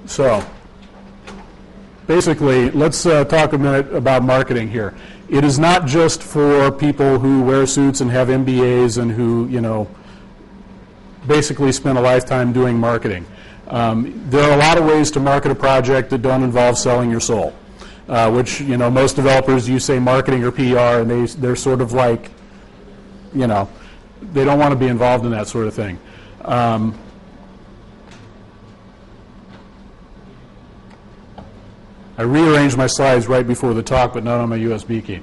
So basically, let's talk a minute about marketing here. It is not just for people who wear suits and have MBAs and who, you know, basically spend a lifetime doing marketing. There are a lot of ways to market a project that don't involve selling your soul, which, you know, most developers, you say marketing or PR, and they're sort of like, you know, they don't want to be involved in that sort of thing. I rearranged my slides right before the talk, but not on my USB key.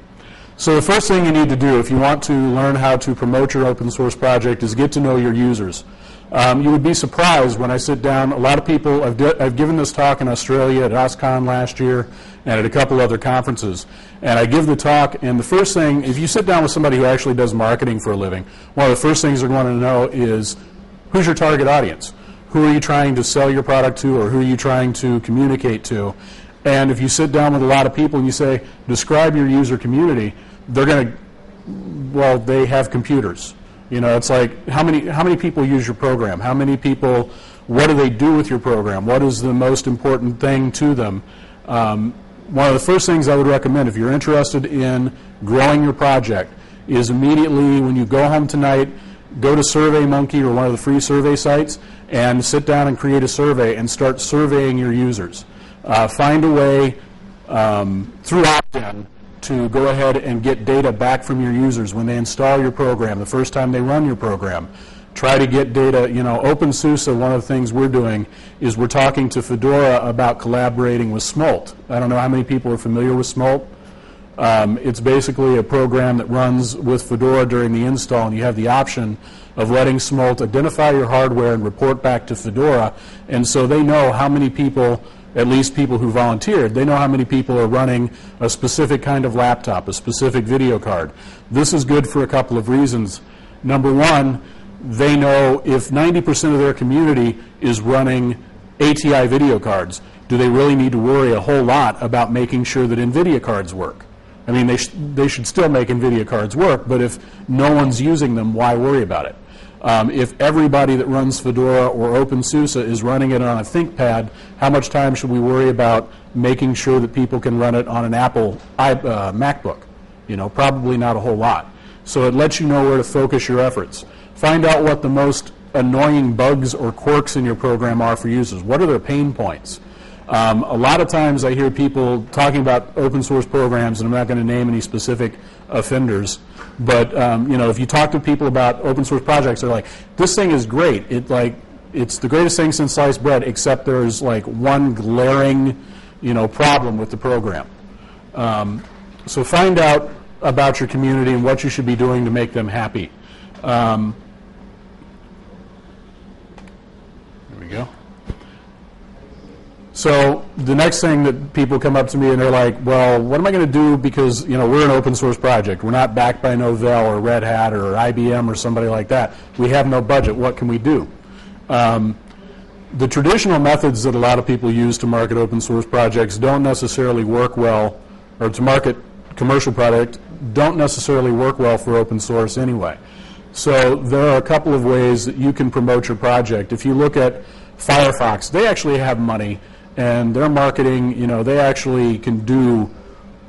So the first thing you need to do if you want to learn how to promote your open source project is get to know your users. You would be surprised when I sit down. A lot of people, I've given this talk in Australia at OSCON last year and at a couple other conferences. And I give the talk, and the first thing, if you sit down with somebody who actually does marketing for a living, one of the first things they're going to know is, who's your target audience? Who are you trying to sell your product to, or who are you trying to communicate to? And if you sit down with a lot of people and you say, describe your user community, they're going to, well, they have computers. You know, it's like, how many people use your program? How many people, what do they do with your program? What is the most important thing to them? One of the first things I would recommend if you're interested in growing your project is immediately when you go home tonight, go to SurveyMonkey or one of the free survey sites and sit down and create a survey and start surveying your users. Find a way through opt-in to go ahead and get data back from your users when they install your program, the first time they run your program. Try to get data. You know, OpenSUSE, one of the things we're doing is we're talking to Fedora about collaborating with Smolt. I don't know how many people are familiar with Smolt. It's basically a program that runs with Fedora during the install, and you have the option of letting Smolt identify your hardware and report back to Fedora, and so they know how many people, at least people who volunteered, they know how many people are running a specific kind of laptop, a specific video card. This is good for a couple of reasons. Number one, they know if 90% of their community is running ATI video cards, do they really need to worry a whole lot about making sure that NVIDIA cards work? I mean, they should still make NVIDIA cards work, but if no one's using them, why worry about it? If everybody that runs Fedora or OpenSUSE is running it on a ThinkPad, how much time should we worry about making sure that people can run it on an Apple MacBook? You know, probably not a whole lot. So it lets you know where to focus your efforts. Find out what the most annoying bugs or quirks in your program are for users. What are their pain points? A lot of times I hear people talking about open source programs, and I'm not going to name any specific offenders, but you know, if you talk to people about open source projects, they're like, this thing is great. It's the greatest thing since sliced bread, except there's like one glaring, you know, problem with the program. So find out about your community and what you should be doing to make them happy. There we go. So the next thing that people come up to me and they're like, well, what am I going to do, because, you know, we're an open source project. We're not backed by Novell or Red Hat or IBM or somebody like that. We have no budget. What can we do? The traditional methods that a lot of people use to market open source projects don't necessarily work well, or to market commercial product don't necessarily work well for open source anyway. So there are a couple of ways that you can promote your project. If you look at Firefox, they actually have money, and their marketing, you know, they actually can do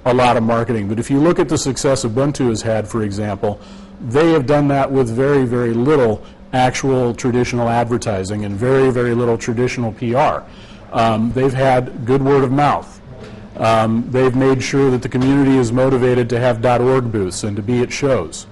a lot of marketing. But if you look at the success Ubuntu has had, for example, they have done that with very, very little actual traditional advertising and very, very little traditional PR. They've had good word of mouth. They've made sure that the community is motivated to have .org booths and to be at shows.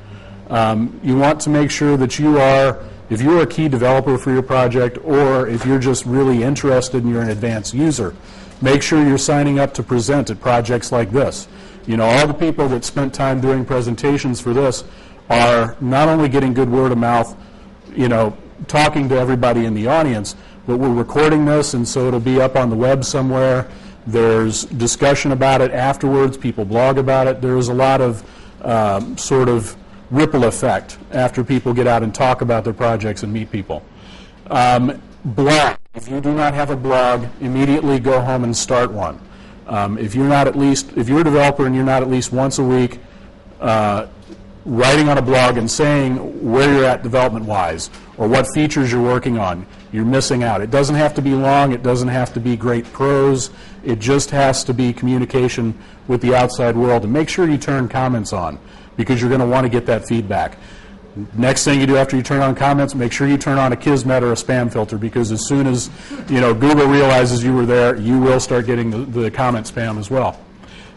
You want to make sure that you are, if you're a key developer for your project, or if you're just really interested and you're an advanced user, make sure you're signing up to present at projects like this. You know, all the people that spent time doing presentations for this are not only getting good word of mouth, you know, talking to everybody in the audience, but we're recording this, and so it'll be up on the web somewhere. There's discussion about it afterwards. People blog about it. There's a lot of sort of ripple effect after people get out and talk about their projects and meet people. Blog. If you do not have a blog, immediately go home and start one. If you're a developer and you're not at least once a week writing on a blog and saying where you're at development-wise or what features you're working on, you're missing out. It doesn't have to be long. It doesn't have to be great prose. It just has to be communication with the outside world. And make sure you turn comments on, because you're going to want to get that feedback. Next thing you do after you turn on comments, make sure you turn on a Kismet or a spam filter, because as soon as Google realizes you were there, you will start getting the comment spam as well.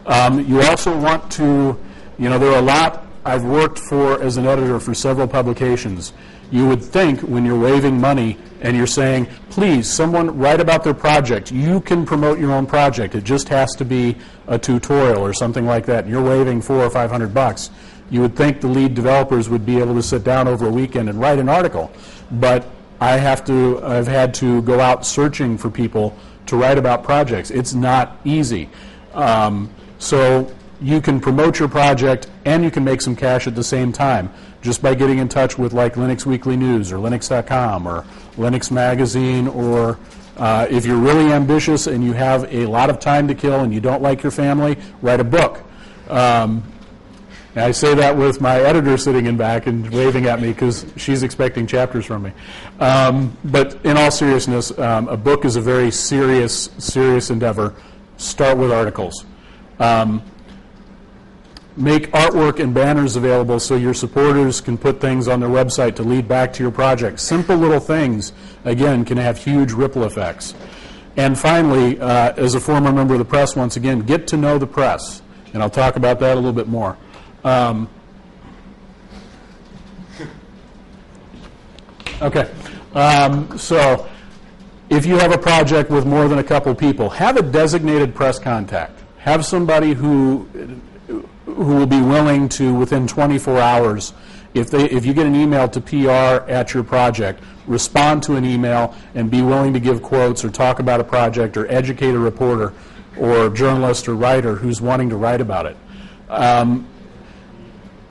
You also want to, there are a lot. I've worked as an editor for several publications. You would think when you're waiving money and you're saying, please, someone write about their project. You can promote your own project. It just has to be a tutorial or something like that. And you're waiving $400 or $500. You would think the lead developers would be able to sit down over a weekend and write an article. But I've had to go out searching for people to write about projects. It's not easy. So you can promote your project and you can make some cash at the same time just by getting in touch with like Linux Weekly News or Linux.com or Linux Magazine, or if you're really ambitious and you have a lot of time to kill and you don't like your family, write a book. I say that with my editor sitting in back and waving at me because she's expecting chapters from me. But in all seriousness, a book is a very serious endeavor. Start with articles. Make artwork and banners available so your supporters can put things on their website to lead back to your project. Simple little things, again, can have huge ripple effects. And finally, as a former member of the press, once again, get to know the press. And I'll talk about that a little bit more. Okay. So if you have a project with more than a couple people, have a designated press contact. Have somebody who will be willing to, within 24 hours, if you get an email to PR at your project, respond to an email and be willing to give quotes or talk about a project or educate a reporter or journalist or writer who's wanting to write about it.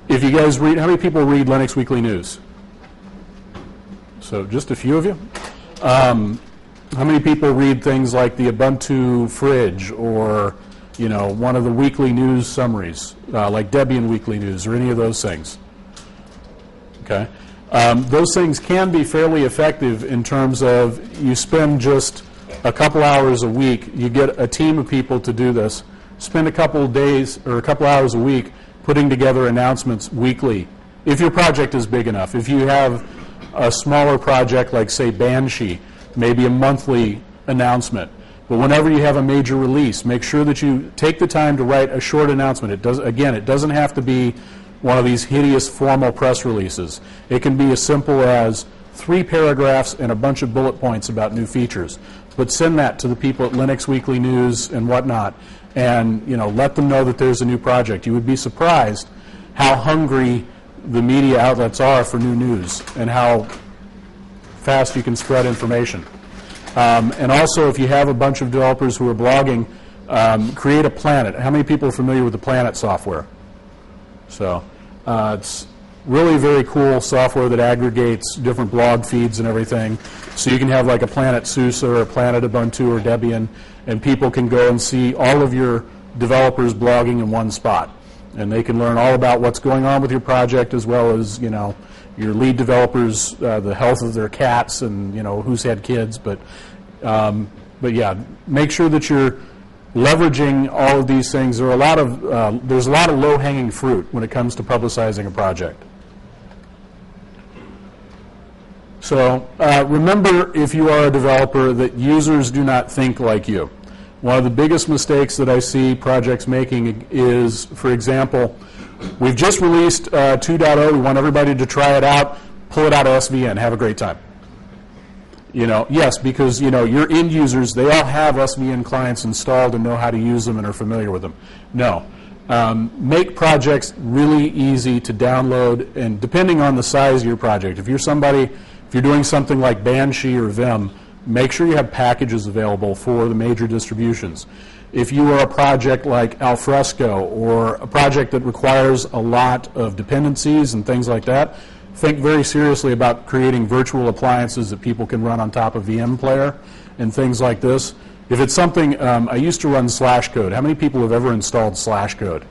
If you guys read, how many people read Linux Weekly News? So just a few of you. How many people read things like the Ubuntu Fridge or one of the weekly news summaries, like Debian Weekly News or any of those things? Okay. Those things can be fairly effective in terms of you spend just a couple hours a week. You get a team of people to do this. Spend a couple of days or a couple hours a week putting together announcements weekly. If your project is big enough. If you have a smaller project like, say, Banshee, maybe a monthly announcement. But whenever you have a major release, make sure that you take the time to write a short announcement. It doesn't have to be one of these hideous formal press releases. It can be as simple as 3 paragraphs and a bunch of bullet points about new features. But send that to the people at Linux Weekly News and whatnot, and let them know that there's a new project. You would be surprised how hungry the media outlets are for new news and how fast you can spread information. And also, if you have a bunch of developers who are blogging, create a Planet. How many people are familiar with the Planet software? So it's really very cool software that aggregates different blog feeds and everything. So you can have like a Planet SUSE or a Planet Ubuntu or Debian, and people can go and see all of your developers blogging in one spot. And they can learn all about what's going on with your project, as well as your lead developers, the health of their cats, and who's had kids. But yeah, make sure that you're leveraging all of these things. There's a lot of low-hanging fruit when it comes to publicizing a project. So remember, if you are a developer, that users do not think like you. One of the biggest mistakes that I see projects making is, for example, we've just released 2.0. We want everybody to try it out. Pull it out of SVN. Have a great time. Yes, because your end users, they all have SVN clients installed and know how to use them and are familiar with them. No. Make projects really easy to download, and depending on the size of your project. If you're doing something like Banshee or Vim, make sure you have packages available for the major distributions. If you are a project like Alfresco or a project that requires a lot of dependencies and things like that, think very seriously about creating virtual appliances that people can run on top of VM Player and things like this. If it's something, I used to run Slashcode. How many people have ever installed Slashcode?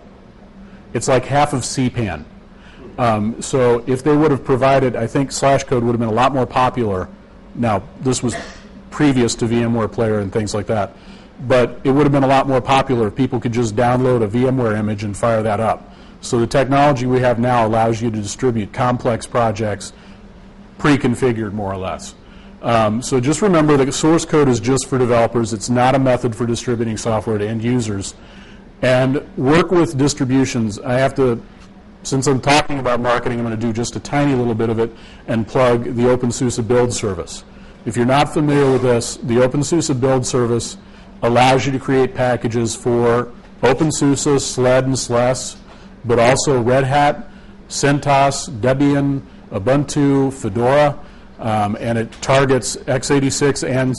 It's like half of CPAN. So if they would have provided, I think /code would have been a lot more popular. Now, this was previous to VMware Player and things like that, but it would have been a lot more popular if people could just download a VMware image and fire that up. So the technology we have now allows you to distribute complex projects pre-configured, more or less. So just remember that source code is just for developers. It's not a method for distributing software to end users. And work with distributions. I have to, since I'm talking about marketing, I'm going to do just a tiny little bit of it and plug the OpenSUSE build service. If you're not familiar with this, the OpenSUSE build service allows you to create packages for OpenSUSE, SLED, and SLES, but also Red Hat, CentOS, Debian, Ubuntu, Fedora, and it targets x86 and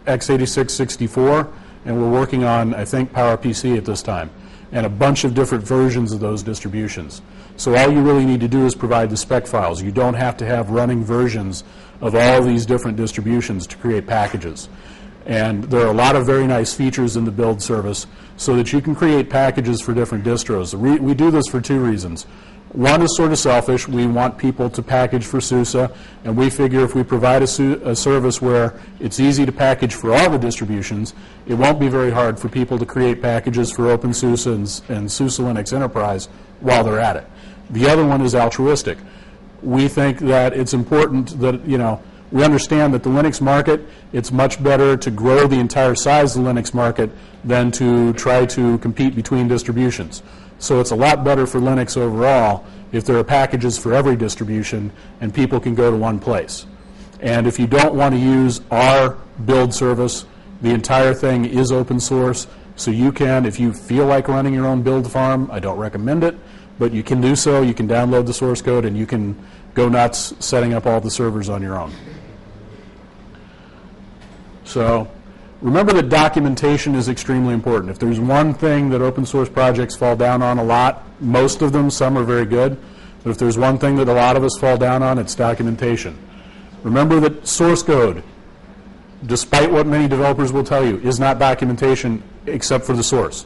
x86 64, and we're working on, I think, PowerPC at this time, and a bunch of different versions of those distributions. So all you really need to do is provide the spec files. You don't have to have running versions of all of these different distributions to create packages. And there are a lot of very nice features in the build service so that you can create packages for different distros. We do this for two reasons. One is sort of selfish. We want people to package for SUSE, and we figure if we provide a service where it's easy to package for all the distributions, it won't be very hard for people to create packages for OpenSUSE and SUSE Linux Enterprise while they're at it. The other one is altruistic. We think that it's important that, we understand that the Linux market, it's much better to grow the entire size of the Linux market than to try to compete between distributions. So it's a lot better for Linux overall if there are packages for every distribution and people can go to one place. And if you don't want to use our build service, the entire thing is open source. So you can, if you feel like running your own build farm, I don't recommend it, but you can do so. You can download the source code and you can go nuts setting up all the servers on your own. So remember that documentation is extremely important. If there's one thing that open source projects fall down on a lot, most of them, some are very good, but if there's one thing that a lot of us fall down on, it's documentation. Remember that source code, despite what many developers will tell you, is not documentation except for the source.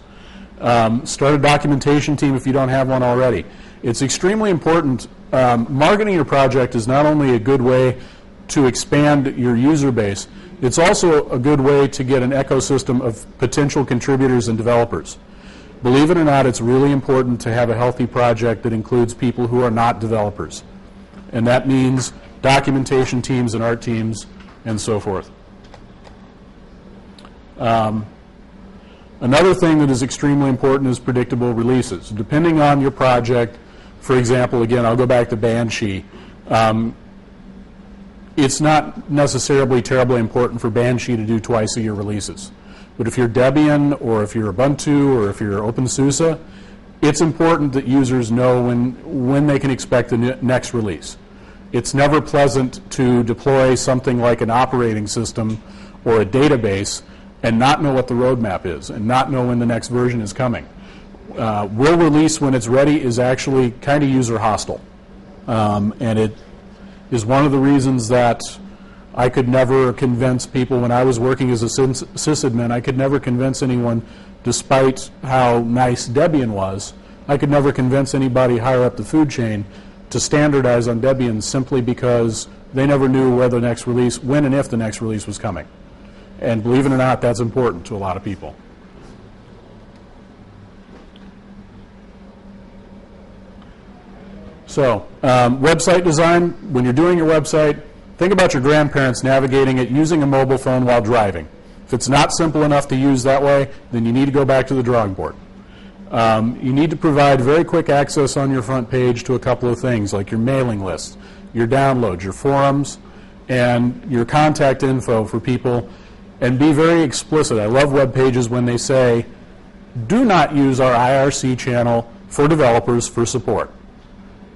Start a documentation team if you don't have one already. It's extremely important. Marketing your project is not only a good way to expand your user base, it's also a good way to get an ecosystem of potential contributors and developers. Believe it or not, it's really important to have a healthy project that includes people who are not developers. And that means documentation teams and art teams and so forth. Another thing that is extremely important is predictable releases. Depending on your project, for example, again, I'll go back to Banshee. It's not necessarily terribly important for Banshee to do twice-a-year releases. But if you're Debian, or if you're Ubuntu, or if you're OpenSUSE, it's important that users know when they can expect the next release. It's never pleasant to deploy something like an operating system or a database and not know what the roadmap is and not know when the next version is coming. Will release when it's ready is actually kind of user hostile. And it is one of the reasons that I could never convince people when I was working as a sysadmin, I could never convince anyone, despite how nice Debian was, I could never convince anybody higher up the food chain to standardize on Debian simply because they never knew where the next release, when and if the next release was coming. And believe it or not, that's important to a lot of people. So, website design, when you're doing your website, think about your grandparents navigating it using a mobile phone while driving. If it's not simple enough to use that way, then you need to go back to the drawing board. You need to provide very quick access on your front page to a couple of things, like your mailing list, your downloads, your forums, and your contact info for people, and be very explicit. I love web pages when they say, do not use our IRC channel for developers for support.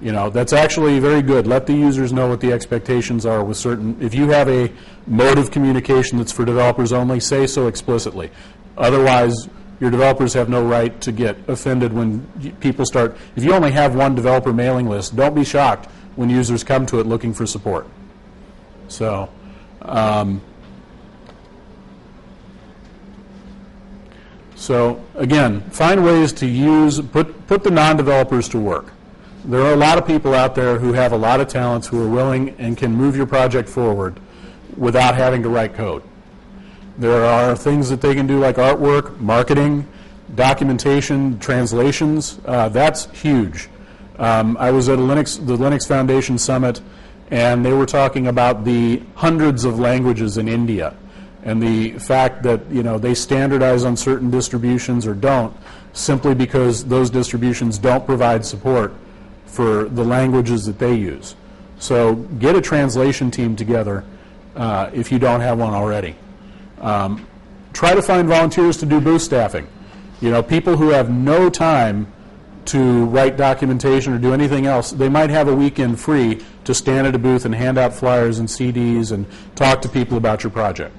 That's actually very good. Let the users know what the expectations are with certain. If you have a mode of communication that's for developers only, say so explicitly. Otherwise, your developers have no right to get offended when people start. If you only have one developer mailing list, don't be shocked when users come to it looking for support. So, again, find ways to put the non-developers to work. There are a lot of people out there who have a lot of talents, who are willing and can move your project forward without having to write code. There are things that they can do like artwork, marketing, documentation, translations. That's huge. I was at the Linux Foundation Summit, and they were talking about the hundreds of languages in India, and the fact that they standardize on certain distributions or don't, simply because those distributions don't provide support for the languages that they use. So get a translation team together if you don't have one already. Try to find volunteers to do booth staffing. People who have no time to write documentation or do anything else, they might have a weekend free to stand at a booth and hand out flyers and CDs and talk to people about your project.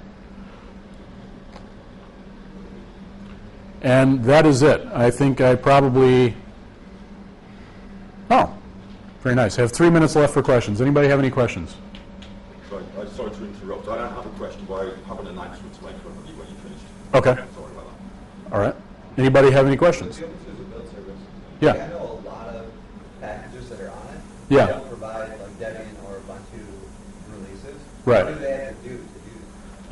And that is it. I think I probably... Oh, very nice. I have 3 minutes left for questions. Anybody have any questions? Sorry to interrupt. I don't have a question, but I have an announcement to make when you finished. Okay. Sorry about that. All right. Anybody have any questions? The OpenSUSE build service. Yeah. I know a lot of packages that are on it. Yeah. They don't provide like Debian or Ubuntu releases. Right. What do they have to do to do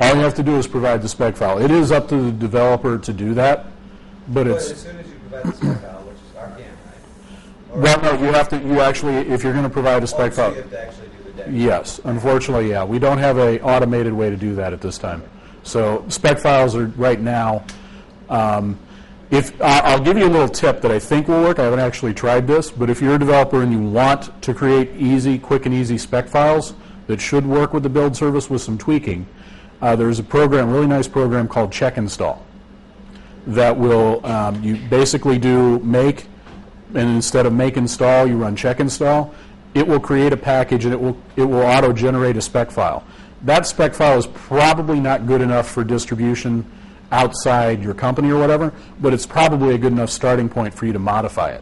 All you have to do is provide the spec file. It is up to the developer to do that, but But it's... as soon as you provide the spec file, which is RPM, right? Or Well, no, you actually, if you're going to provide a spec so file... you have to actually do the Debian. Yes, unfortunately, yeah. We don't have an automated way to do that at this time. So spec files are right now. I'll give you a little tip that I think will work. I haven't actually tried this, but if you're a developer and you want to create quick and easy spec files that should work with the build service with some tweaking, there's a program, really nice program called Check Install that will, you basically do make, and instead of make install, you run check install. It will create a package and it will auto-generate a spec file. That spec file is probably not good enough for distribution outside your company or whatever, but it's probably a good enough starting point for you to modify it.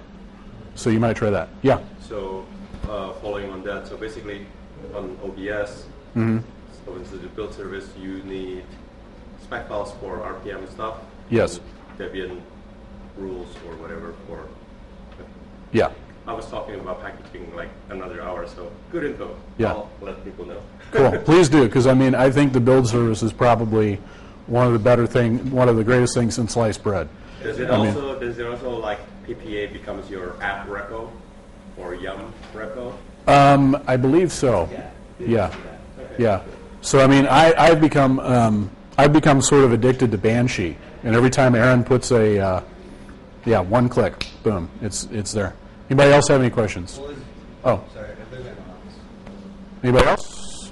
So you might try that. Yeah? So following on that, so basically on OBS, so into the build service, you need spec files for RPM stuff. Yes. Debian rules or whatever for... Yeah. I was talking about packaging like another hour, so good info. Yeah. I'll let people know. Cool. Please do, because I think the build service is probably one of the greatest things since sliced bread. Does it also like PPA becomes your app repo or Yum repo? I believe so. Yeah. Okay. Yeah. So I've become sort of addicted to Banshee, and every time Aaron puts one click, boom, it's there. Anybody else have any questions? Well, Oh, sorry, if there's anyone else. anybody else?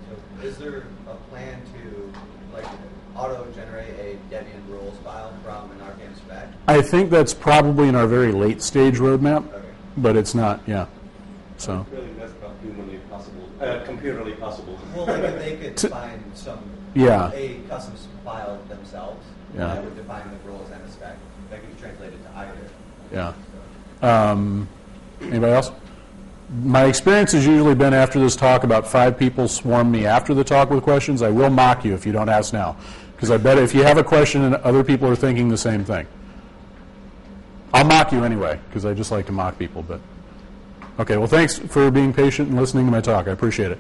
So is there a plan to like auto-generate a Debian rules file from an RPM spec? I think that's probably in our very late stage roadmap, Okay. but it's not. Yeah. So Really, that's not humanly possible, computerly possible. Well, like if they could find a custom file themselves Yeah. that would define the rules and the spec, that could be translated to either. yeah. Anybody else? My experience has usually been after this talk, about 5 people swarm me after the talk with questions. I will mock you if you don't ask now, because I bet if you have a question and other people are thinking the same thing. I'll mock you anyway, because I just like to mock people. But okay, well, thanks for being patient and listening to my talk. I appreciate it.